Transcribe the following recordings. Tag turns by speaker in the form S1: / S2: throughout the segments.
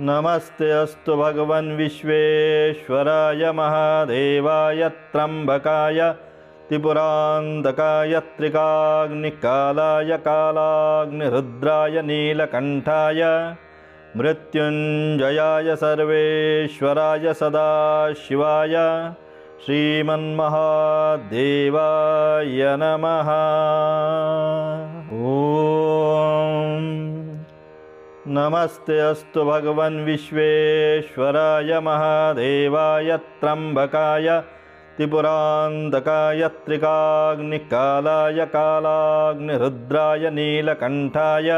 S1: नमस्ते अस्तु भगवन् विश्वेश्वराय महादेवाय त्र्यम्बकाय त्रिपुरान्तकाय त्रिकाग्निकालाय कालाग्निरुद्राय नीलकण्ठाय मृत्युञ्जयाय सर्वेश्वराय सदाशिवाय श्रीमन्महादेवाय नमः। ॐ नमस्ते अस्तु भगवन् विश्वेश्वराय महादेवाय त्र्यम्बकाय त्रिपुरान्तकाय त्रिकाग्निकालाय कालाग्निरुद्राय नीलकण्ठाय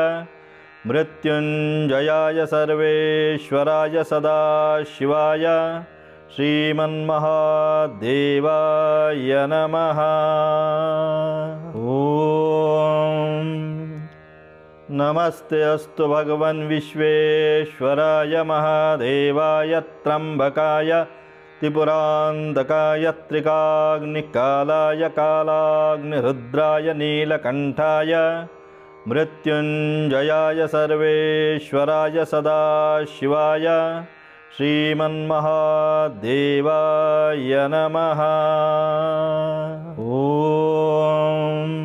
S1: मृत्युञ्जयाय सर्वेश्वराय सदाशिवाय श्रीमन्महादेवाय नमः। ॐ नमस्ते अस्तु भगवन् विश्वेश्वराय महादेवाय त्र्यम्बकाय त्रिपुरान्तकाय त्रिकाग्निकालाय कालाग्निरुद्राय नीलकण्ठाय मृत्युञ्जयाय सर्वेश्वराय सदाशिवाय श्रीमन्महादेवाय नमः। ॐ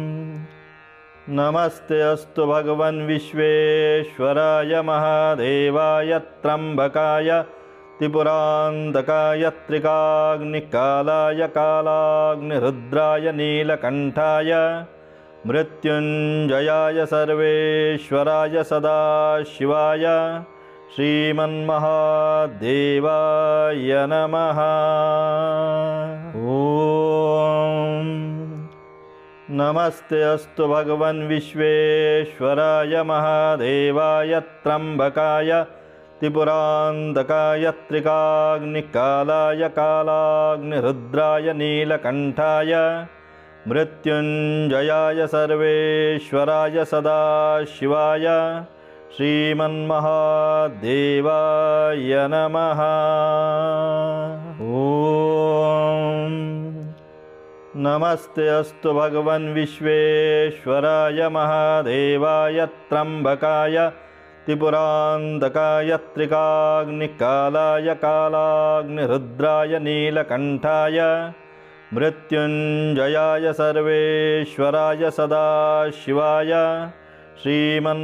S1: नमस्ते अस्तु भगवन् विश्वेश्वराय महादेवाय त्र्यम्बकाय त्रिपुरान्तकाय त्रिकाग्निकालाय कालाग्निरुद्राय नीलकण्ठाय मृत्युञ्जयाय सर्वेश्वराय सदाशिवाय श्रीमन्महादेवाय नमः। ॐ नमस्ते अस्तु भगवन् विश्वेश्वराय महादेवाय त्र्यम्बकाय त्रिपुरान्तकाय त्रिकाग्निकालाय कालाग्निरुद्राय नीलकण्ठाय मृत्युञ्जयाय सर्वेश्वराय सदाशिवाय श्रीमन्महादेवाय नमः। ॐ नमस्ते अस्तु भगवन् विश्वेश्वराय महादेवाय त्र्यम्बकाय त्रिपुरान्तकाय त्रिकाग्निकालाय कालाग्निरुद्राय नीलकण्ठाय मृत्युञ्जयाय सर्वेश्वराय सदाशिवाय श्रीमन्महादेवाय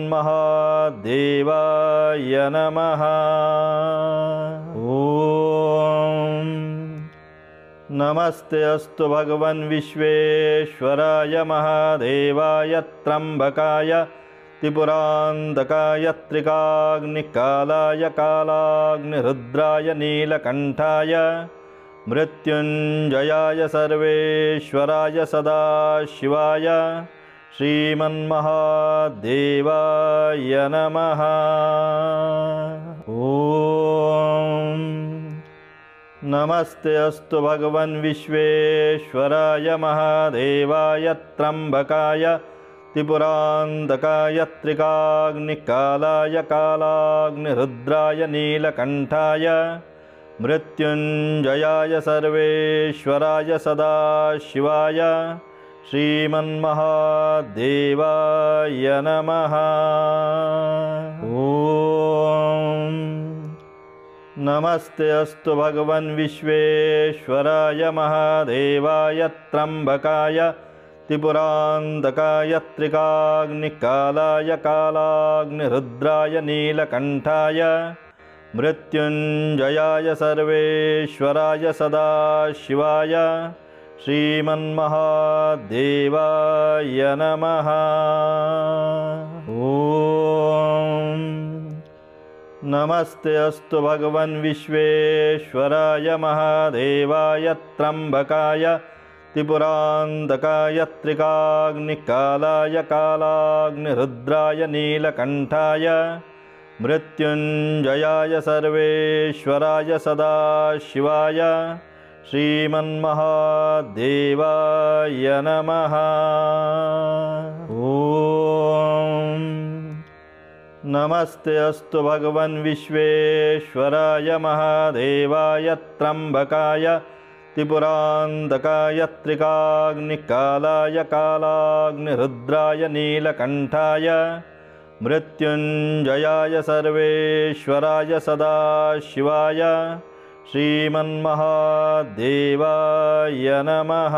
S1: नमः। ॐ नमस्ते अस्तु भगवन् विश्वेश्वराय महादेवाय त्र्यम्बकाय त्रिपुरान्तकाय त्रिकाग्निकालाय कालाग्निरुद्राय नीलकण्ठाय मृत्युञ्जयाय सर्वेश्वराय सदाशिवाय श्रीमन्महादेवाय नमः। ॐ नमस्ते अस्तु भगवन् विश्वेश्वराय महादेवाय त्र्यम्बकाय त्रिपुरान्तकाय त्रिकाग्निकालाय कालाग्निरुद्राय नीलकण्ठाय मृत्युञ्जयाय सर्वेश्वराय सदाशिवाय श्रीमन्महादेवाय नमः। ॐ नमस्ते अस्तु भगवन् विश्वेश्वराय महादेवाय त्र्यम्बकाय त्रिपुरान्तकाय त्रिकाग्निकालाय कालाग्निरुद्राय नीलकण्ठाय मृत्युञ्जयाय सर्वेश्वराय सदाशिवाय श्रीमन्महादेवाय नमः। ॐ नमस्ते अस्तु भगवन् विश्वेश्वराय महादेवाय त्र्यम्बकाय त्रिपुरान्तकाय त्रिकाग्निकालाय कालाग्निरुद्राय नीलकण्ठाय मृत्युञ्जयाय सर्वेश्वराय सदाशिवाय श्रीमन्महादेवाय नमः। ॐ नमस्ते अस्तु भगवन् विश्वेश्वराय महादेवाय त्र्यम्बकाय त्रिपुरान्तकाय त्रिकाग्निकालाय कालाग्निरुद्राय नीलकण्ठाय मृत्युञ्जयाय सर्वेश्वराय सदाशिवाय श्रीमन्महादेवाय नमः।